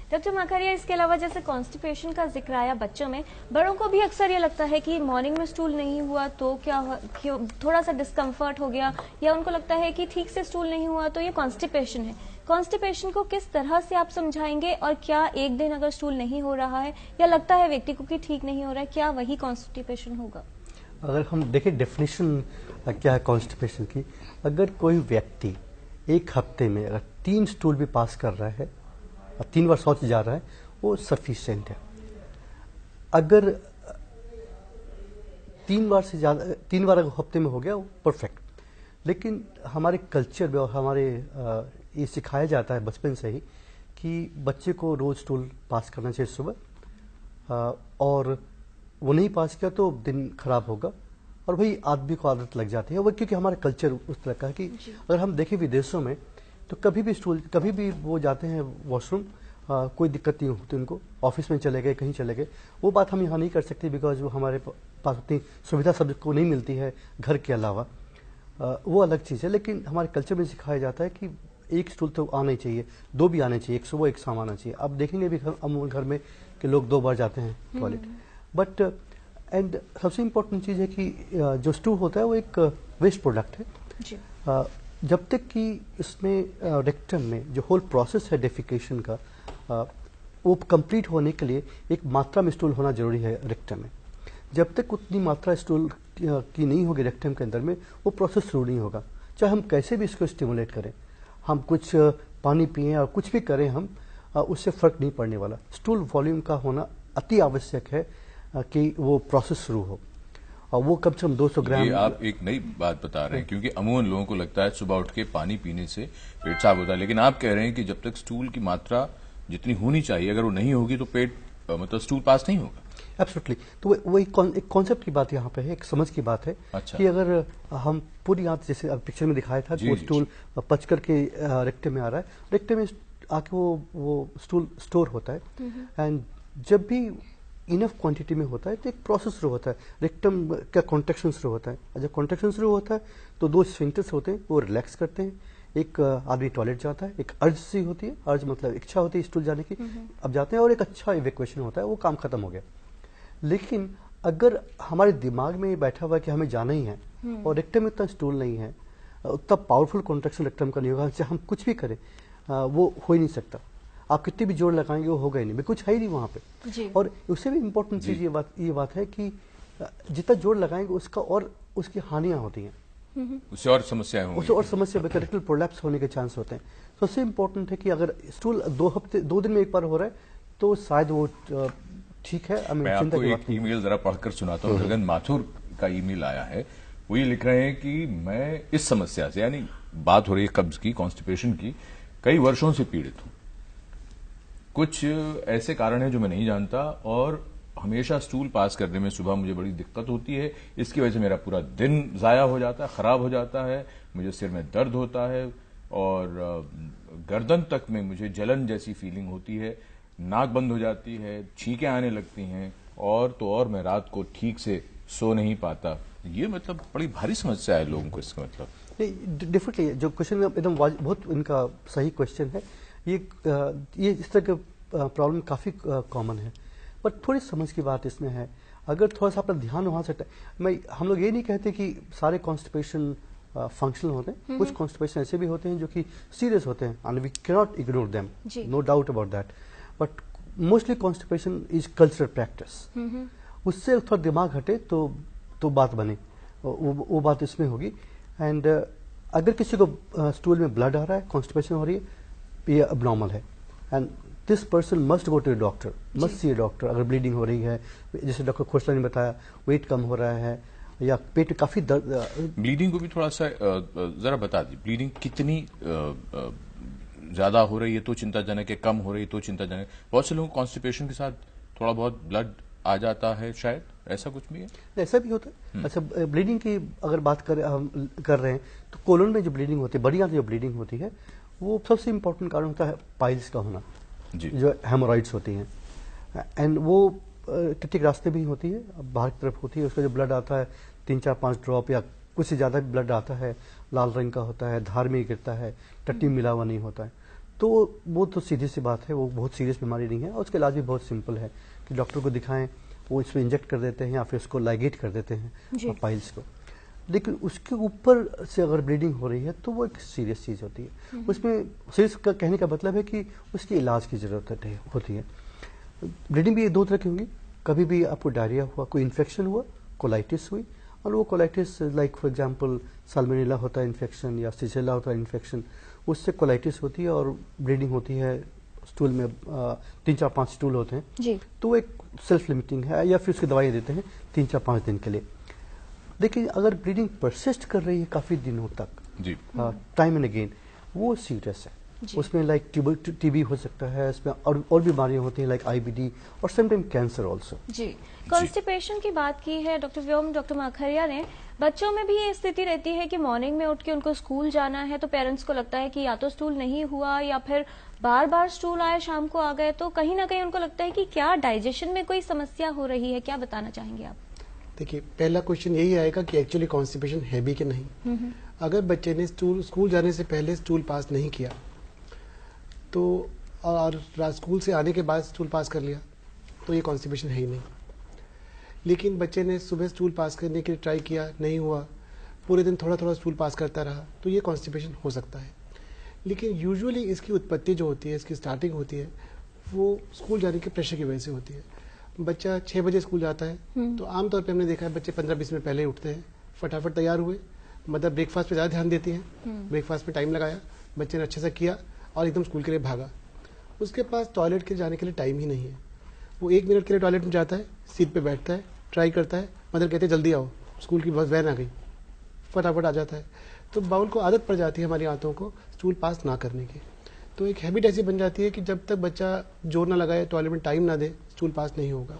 Doctor माकारिया, इसके अलावा जैसे कॉन्स्टिपेशन का जिक्र आया बच्चों में, बड़ों को भी अक्सर ये लगता है कि मॉर्निंग में स्टूल नहीं हुआ तो क्यों थोड़ा सा डिस्कम्फर्ट हो गया, या उनको लगता है कि ठीक से स्टूल नहीं हुआ तो ये कॉन्स्टिपेशन है। कॉन्स्टिपेशन को किस तरह से आप समझाएंगे, और क्या एक दिन अगर स्टूल नहीं हो रहा है या लगता है व्यक्ति को कि ठीक नहीं हो रहा है, क्या वही कॉन्स्टिपेशन होगा? अगर हम देखें डेफिनेशन क्या है कॉन्स्टिपेशन की, अगर कोई व्यक्ति एक हफ्ते में अगर 3 स्टूल भी पास कर रहा है और 3 बार शौच जा रहा है, वो सफिशिएंट है। अगर 3 बार से ज़्यादा, 3 बार अगर हफ्ते में हो गया, वो परफेक्ट। लेकिन हमारे कल्चर में और हमारे ये सिखाया जाता है बचपन से ही कि बच्चे को रोज स्टूल पास करना चाहिए सुबह, और वो नहीं पास किया तो दिन खराब होगा, और वही आदमी को आदत लग जाती है वो, क्योंकि हमारा कल्चर उस तरह का है कि अगर हम देखें विदेशों में तो कभी भी वो जाते हैं वॉशरूम, कोई दिक्कत नहीं होती उनको, ऑफिस में चले गए, कहीं चले गए। वो बात हम यहाँ नहीं कर सकते बिकॉज वो हमारे पास उतनी सुविधा सबको नहीं मिलती है घर के अलावा, वो अलग चीज़ है। लेकिन हमारे कल्चर में सिखाया जाता है कि एक स्टूल तो आना ही चाहिए, 2 भी आने चाहिए, एक सुबह एक शाम आना चाहिए। आप देखेंगे भी अमूमन घर में कि लोग 2 बार जाते हैं टॉयलेट। बट एंड सबसे इम्पोर्टेंट चीज़ है कि जो स्टूल होता है वो एक वेस्ट प्रोडक्ट है। जब तक कि इसमें रेक्टम में जो होल प्रोसेस है डेफिकेशन का, वो कंप्लीट होने के लिए एक मात्रा में स्टूल होना जरूरी है रेक्टम में। जब तक उतनी मात्रा स्टूल की नहीं होगी रेक्टम के अंदर में, वो प्रोसेस शुरू नहीं होगा। चाहे हम कैसे भी इसको स्टिमुलेट करें, हम कुछ पानी पिएं और कुछ भी करें, हम उससे फर्क नहीं पड़ने वाला। स्टूल वॉल्यूम का होना अति आवश्यक है कि वो प्रोसेस शुरू हो, और वो कम से कम 200 ग्राम। ये आप एक नई बात बता रहे हैं, क्योंकि अमूमन लोगों को लगता है सुबह उठ के पानी पीने से पेट साफ होता है, लेकिन आप कह रहे हैं कि जब तक स्टूल की मात्रा जितनी होनी चाहिए अगर वो नहीं होगी तो पेट मतलब स्टूल पास नहीं होगा। एब्सोल्युटली। तो वो एक कॉन्सेप्ट की बात यहाँ पे है, एक समझ की बात है। अच्छा। कि अगर हम पूरी आंत, जैसे पिक्चर में दिखाया था, वो स्टूल पच करके रेक्टम में आ रहा है, रेक्टम में आके वो स्टूल स्टोर होता है, एंड जब भी इनफ क्वांटिटी में होता है तो एक प्रोसेस शुरू होता है, रेक्टम का कॉन्ट्रैक्शन शुरू होता है। जब कॉन्ट्रैक्शन शुरू होता है तो 2 स्फिंक्टर्स होते हैं, वो रिलैक्स करते हैं। एक आदमी टॉयलेट जाता है, एक अर्ज सी होती है, अर्ज मतलब इच्छा होती है स्टूल जाने की, अब जाते हैं, और एक अच्छा इवैक्यूएशन होता है, वो काम खत्म हो गया। लेकिन अगर हमारे दिमाग में ये बैठा हुआ है कि हमें जाना ही है और रेक्टम में इतना स्टूल नहीं है, उतना पावरफुल कॉन्ट्रैक्शन रेक्टम का नहीं होगा, चाहे हम कुछ भी करें वो हो ही नहीं सकता। आप कितने भी जोर लगाएंगे वो होगा ही नहीं, कुछ है ही नहीं वहां पे। और उससे भी इम्पोर्टेंट चीज ये बात है कि जितना जोर लगाएंगे उसका और उसकी हानियां होती हैं, उससे और समस्याएं होंगी, उससे और समस्या रेक्टल प्रोलैप्स होने के चांस होते हैं। सबसे इम्पोर्टेंट है कि अगर स्टूल 2 दिन में एक बार हो रहा है तो शायद वो ठीक है। मैं आपको एक ईमेल जरा पढ़कर सुनाता हूँ। गगन माथुर का ईमेल आया है, वो ये लिख रहे हैं कि मैं इस समस्या से, यानी बात हो रही है कब्ज की, कॉन्स्टिपेशन की, कई वर्षों से पीड़ित हूं। कुछ ऐसे कारण हैं जो मैं नहीं जानता, और हमेशा स्टूल पास करने में सुबह मुझे बड़ी दिक्कत होती है। इसकी वजह से मेरा पूरा दिन जाया हो जाता है, खराब हो जाता है, मुझे सिर में दर्द होता है, और गर्दन तक में मुझे जलन जैसी फीलिंग होती है, नाक बंद हो जाती है, छींकें आने लगती हैं, और तो और मैं रात को ठीक से सो नहीं पाता। ये मतलब बड़ी भारी समस्या है लोगों को। इसका मतलब डिफरेंटली जो क्वेश्चन एकदम बहुत इनका सही क्वेश्चन है। ये इस तरह के प्रॉब्लम काफ़ी कॉमन है, बट थोड़ी समझ की बात इसमें है। अगर थोड़ा सा अपना ध्यान वहाँ से हम लोग ये नहीं कहते कि सारे कॉन्स्टिपेशन फंक्शनल होते हैं, कुछ कॉन्स्टिपेशन ऐसे भी होते हैं जो कि सीरियस होते हैं, and we can not ignore them, no doubt about that. But mostly constipation is cultural practice. उससे थोड़ा दिमाग हटे तो बात बने, वो बात इसमें होगी। एंड अगर किसी को स्टूल में ब्लड आ रहा है, कॉन्स्टिपेशन हो रही है, ये अबनॉर्मल है, and this person must go to doctor, must see a doctor. अगर ब्लीडिंग हो रही है, जैसे डॉक्टर खोसला ने बताया, वेट कम हो रहा है, या पेट में काफी दर्द। ब्लीडिंग को भी थोड़ा सा जरा बता दी, ब्लीडिंग कितनी ज्यादा हो रही है तो चिंताजनक है, कम हो रही है तो चिंताजनक। बहुत से लोगों को कॉन्स्टिपेशन के साथ थोड़ा बहुत ब्लड आ जाता है, शायद ऐसा कुछ भी है। ऐसा भी होता है। अच्छा, ब्लीडिंग की अगर बात कर रहे हैं तो कोलन में जो ब्लीडिंग होती है, बड़ी आंत जो ब्लीडिंग होती है, वो सबसे इम्पोर्टेंट कारण होता है पाइल्स का होना, जो हेमोरॉइड्स होती हैं, एंड वो टिक रास्ते भी होती है, बाहर की तरफ होती है। उसका जो ब्लड आता है 3-4-5 ड्रॉप या कुछ से ज्यादा ब्लड आता है, लाल रंग का होता है, धार में गिरता है, टट्टी मिला हुआ नहीं होता है। तो वो तो सीधी सी बात है, वो बहुत सीरियस बीमारी नहीं है और उसका इलाज भी बहुत सिंपल है कि डॉक्टर को दिखाएं, वो इसमें इंजेक्ट कर देते हैं या फिर उसको लाइगेट कर देते हैं पाइल्स को। लेकिन उसके ऊपर से अगर ब्लीडिंग हो रही है तो वो एक सीरियस चीज़ होती है। उसमें सीरियस का कहने का मतलब है कि उसकी इलाज की ज़रूरत होती है। ब्लीडिंग भी दो तरह की होगी, कभी भी आपको डायरिया हुआ, कोई इन्फेक्शन हुआ, कोलाइटिस हुई, और वो colitis like for example salmonella होता है इन्फेक्शन या सिजेला होता है इन्फेक्शन, उससे कोलाइटिस होती है और ब्लीडिंग होती है। स्टूल में 3-4-5 स्टूल होते हैं जी। तो एक सेल्फ लिमिटिंग है या फिर उसकी दवाई देते हैं 3-4-5 दिन के लिए। देखिए अगर ब्लीडिंग परसिस्ट कर रही है काफ़ी दिनों तक जी, टाइम एंड अगेन, वो सीरियस है। उसमें लाइक टीबी हो सकता है, इसमें और बीमारियां होती हैं लाइक आईबीडी और समटाइम कैंसर ऑल्सो। जी, कॉन्स्टिपेशन की बात की है डॉक्टर व्योम, डॉक्टर माखरिया ने। बच्चों में भी ये स्थिति रहती है कि मॉर्निंग में उठ के उनको स्कूल जाना है तो पेरेंट्स को लगता है कि या तो स्टूल नहीं हुआ या फिर बार बार स्टूल आए, शाम को आ गए, तो कहीं ना कहीं उनको लगता है कि क्या डाइजेशन में कोई समस्या हो रही है। क्या बताना चाहेंगे आप? देखिए, पहला क्वेश्चन यही आएगा कि एक्चुअली कॉन्स्टिपेशन है भी कि नहीं। अगर बच्चे ने स्कूल जाने से पहले स्टूल पास नहीं किया तो और स्कूल से आने के बाद स्टूल पास कर लिया तो ये कॉन्स्टिपेशन है ही नहीं। लेकिन बच्चे ने सुबह स्टूल पास करने के लिए ट्राई किया, नहीं हुआ, पूरे दिन थोड़ा थोड़ा स्टूल पास करता रहा, तो ये कॉन्स्टिपेशन हो सकता है। लेकिन यूजुअली इसकी उत्पत्ति जो होती है, इसकी स्टार्टिंग होती है, वो स्कूल जाने के प्रेशर की वजह से होती है। बच्चा 6 बजे स्कूल जाता है तो आमतौर पे हमने देखा है बच्चे 15-20 मिनट पहले ही उठते हैं, फटाफट तैयार हुए, मतलब ब्रेकफास्ट पे ज़्यादा ध्यान देती हैं। ब्रेकफास्ट पे टाइम लगाया, बच्चे ने अच्छे से किया और एकदम स्कूल के लिए भागा। उसके पास टॉयलेट के जाने के लिए टाइम ही नहीं है। वो 1 मिनट के लिए टॉयलेट में जाता है, सीट पे बैठता है, ट्राई करता है, मदर कहते हैं जल्दी आओ, स्कूल की बस वैन आ गई, फटाफट आ जाता है। तो बाउल को आदत पड़ जाती है हमारी आंतों को स्टूल पास ना करने की। तो एक हैबिट ऐसी बन जाती है कि जब तक बच्चा जोर ना लगाए, टॉयलेट में टाइम ना दे, स्टूल पास नहीं होगा।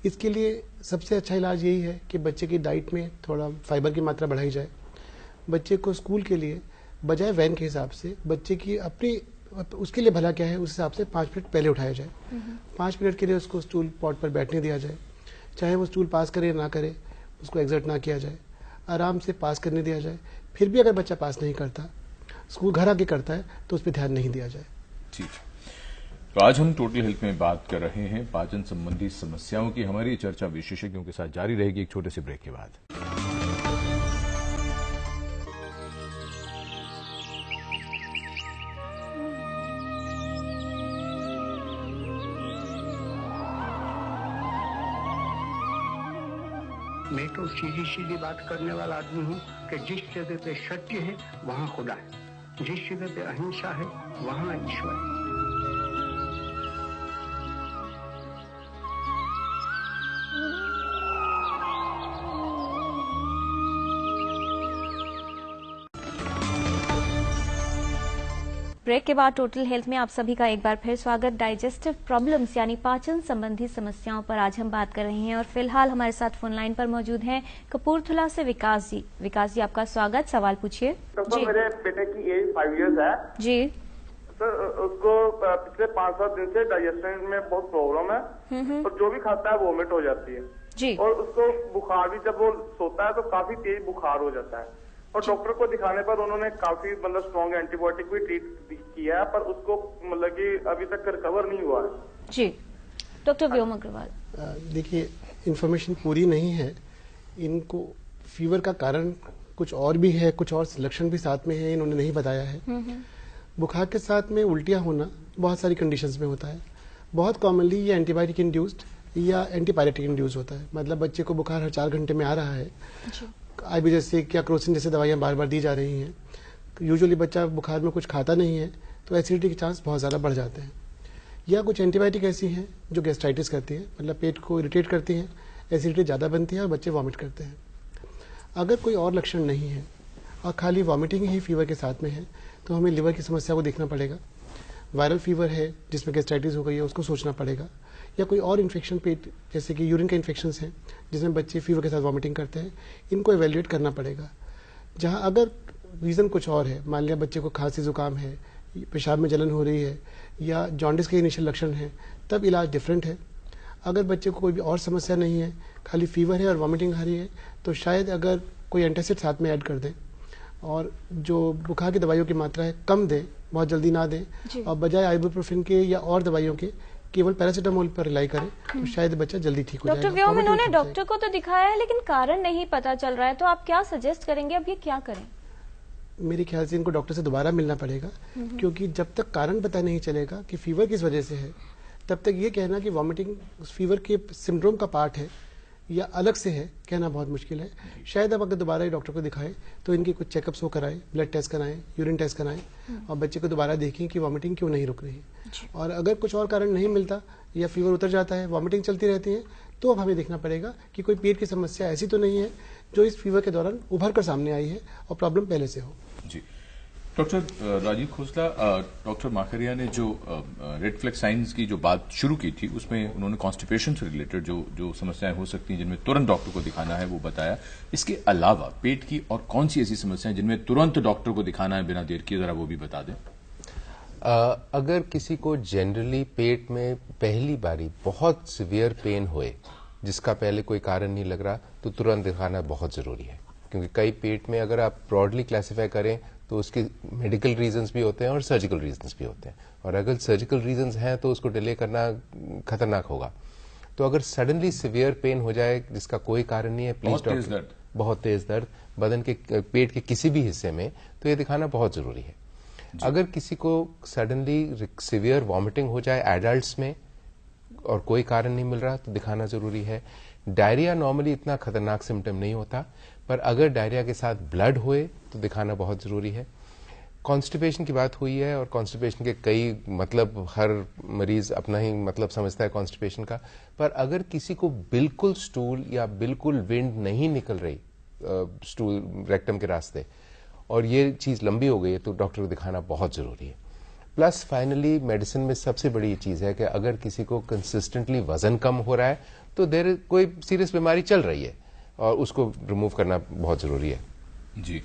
इसके लिए सबसे अच्छा इलाज यही है कि बच्चे की डाइट में थोड़ा फाइबर की मात्रा बढ़ाई जाए। बच्चे को स्कूल के लिए बजाय वैन के हिसाब से बच्चे की अपनी उसके लिए भला क्या है उस हिसाब से 5 मिनट पहले उठाया जाए। 5 मिनट के लिए उसको स्टूल पॉट पर बैठने दिया जाए, चाहे वो स्टूल पास करे ना करे, उसको एग्जर्ट ना किया जाए, आराम से पास करने दिया जाए। फिर भी अगर बच्चा पास नहीं करता, स्कूल घर आके करता है, तो उस पर ध्यान नहीं दिया जाए। ठीक। तो आज हम टोटल हेल्थ में बात कर रहे हैं पाचन संबंधी समस्याओं की। हमारी चर्चा विशेषज्ञों के साथ जारी रहेगी एक छोटे से ब्रेक के बाद। मैं तो सीधी सीधी बात करने वाला आदमी हूँ कि जिस जगह पे सत्य है वहाँ खुदा है, जिस जगह पे अहिंसा है वहाँ ईश्वर है। ब्रेक के बाद टोटल हेल्थ में आप सभी का एक बार फिर स्वागत। डाइजेस्टिव प्रॉब्लम्स यानी पाचन संबंधी समस्याओं पर आज हम बात कर रहे हैं और फिलहाल हमारे साथ फोन लाइन पर मौजूद हैं कपूरथला से विकास जी। विकास जी, आपका स्वागत, सवाल पूछिए। डॉक्टर, मेरे बेटे की एज 5 इयर्स है जी। सर, उसको पिछले 5-7 दिन से डाइजेशन में बहुत प्रॉब्लम है और जो भी खाता है वोमिट हो जाती है जी। और उसको बुखार भी, जब वो सोता है तो काफी तेज बुखार हो जाता है और डॉक्टर को दिखाने पर उन्होंने काफी मतलब स्ट्रॉन्ग एंटीबायोटिक भी ट्रीट किया है, पर उसको मतलब कि अभी तक रिकवर नहीं हुआ है। जी, डॉक्टर व्योम अग्रवाल। देखिए, इन्फॉर्मेशन पूरी नहीं है। इनको फीवर का कारण कुछ और भी है, कुछ और लक्षण भी साथ में है, इन्होंने नहीं बताया है। बुखार के साथ में उल्टियां होना बहुत सारी कंडीशंस में होता है। बहुत कॉमनली ये एंटीबायोटिक इंड्यूस्ड या एंटीपायरेटिक इंड्यूस होता है, मतलब बच्चे को बुखार हर 4 घंटे में आ रहा है, आईबी जैसे या क्रोसिन जैसे दवाइयां बार बार दी जा रही हैं। यूजुअली बच्चा बुखार में कुछ खाता नहीं है तो एसिडिटी के चांस बहुत ज़्यादा बढ़ जाते हैं। या कुछ एंटीबायोटिक ऐसी हैं जो गैस्ट्राइटिस करती है, मतलब पेट को इरिटेट करती हैं, एसिडिटी ज़्यादा बनती है और बच्चे वॉमिट करते हैं। अगर कोई और लक्षण नहीं है और खाली वॉमिटिंग ही फीवर के साथ में है तो हमें लिवर की समस्या को देखना पड़ेगा। वायरल फीवर है जिसमें गैस्ट्राइटिस हो गई है, उसको सोचना पड़ेगा। या कोई और इन्फेक्शन, पेट जैसे कि यूरिन का इन्फेक्शन है जिसमें बच्चे फीवर के साथ वॉमिटिंग करते हैं, इनको एवेल्युएट करना पड़ेगा। जहां अगर रीज़न कुछ और है, मान लिया बच्चे को खांसी जुकाम है, पेशाब में जलन हो रही है या जॉन्डिस के इनिशियल लक्षण हैं, तब इलाज डिफरेंट है। अगर बच्चे को कोई भी और समस्या नहीं है, खाली फीवर है और वॉमिटिंग आ रही है, तो शायद अगर कोई एंटासिड साथ में ऐड कर दें और जो बुखार की दवाइयों की मात्रा है कम दें, बहुत जल्दी ना दें, जी। और बजाय आइबुप्रोफेन के या और दवाइयों के केवल पैरासीटामोल पर रिलाई करें तो शायद बच्चा जल्दी ठीक हो जाएगा। डॉक्टर व्योम, Vomiting इन्होंने कम से- डॉक्टर को तो दिखाया है लेकिन कारण नहीं पता चल रहा है, तो आप क्या सजेस्ट करेंगे, अब ये क्या करें? मेरे ख्याल से इनको डॉक्टर से दोबारा मिलना पड़ेगा, क्योंकि जब तक कारण पता नहीं चलेगा कि फीवर किस वजह से है, तब तक ये कहना कि वॉमिटिंग फीवर के सिंड्रोम का पार्ट है या अलग से है, कहना बहुत मुश्किल है। शायद अब अगर दोबारा ये डॉक्टर को दिखाएं तो इनके कुछ चेकअप्स हो कराएं, ब्लड टेस्ट कराएं, यूरिन टेस्ट कराएं, और बच्चे को दोबारा देखें कि वॉमिटिंग क्यों नहीं रुक रही है। और अगर कुछ और कारण नहीं मिलता या फीवर उतर जाता है, वॉमिटिंग चलती रहती है, तो अब हमें देखना पड़ेगा कि कोई पेट की समस्या ऐसी तो नहीं है जो इस फीवर के दौरान उभर कर सामने आई है और प्रॉब्लम पहले से हो। जी डॉक्टर राजीव खोसला, डॉक्टर माखरिया ने जो रेड फ्लैग साइंस की जो बात शुरू की थी उसमें उन्होंने कॉन्स्टिपेशन से रिलेटेड जो समस्याएं हो सकती हैं जिनमें तुरंत डॉक्टर को दिखाना है वो बताया। इसके अलावा पेट की और कौन सी ऐसी समस्याएं जिनमें तुरंत डॉक्टर को दिखाना है बिना देर किए, जरा वो भी बता दें। अगर किसी को जनरली पेट में पहली बारी बहुत सिवियर पेन होए जिसका पहले कोई कारण नहीं लग रहा, तो तुरंत दिखाना बहुत जरूरी है, क्योंकि कई पेट में अगर आप ब्रॉडली क्लासिफाई करें तो उसके मेडिकल रीजंस भी होते हैं और सर्जिकल रीजंस भी होते हैं, और अगर सर्जिकल रीजंस हैं तो उसको डिले करना खतरनाक होगा। तो अगर सडनली सिवियर पेन हो जाए जिसका कोई कारण नहीं है, प्लीज डॉक्टर, बहुत तेज दर्द बदन के पेट के किसी भी हिस्से में, तो ये दिखाना बहुत जरूरी है। अगर किसी को सडनली सिवियर वॉमिटिंग हो जाए एडल्ट्स में और कोई कारण नहीं मिल रहा, तो दिखाना जरूरी है। डायरिया नॉर्मली इतना खतरनाक सिम्टम नहीं होता, पर अगर डायरिया के साथ ब्लड होए तो दिखाना बहुत जरूरी है। कॉन्स्टिपेशन की बात हुई है, और कॉन्स्टिपेशन के कई मतलब हर मरीज अपना ही मतलब समझता है कॉन्स्टिपेशन का, पर अगर किसी को बिल्कुल स्टूल या बिल्कुल विंड नहीं निकल रही स्टूल रेक्टम के रास्ते, और ये चीज लंबी हो गई है, तो डॉक्टर को दिखाना बहुत जरूरी है। प्लस फाइनली मेडिसिन में सबसे बड़ी चीज है कि अगर किसी को कंसिस्टेंटली वजन कम हो रहा है तो देर कोई सीरियस बीमारी चल रही है और उसको रिमूव करना बहुत जरूरी है। जी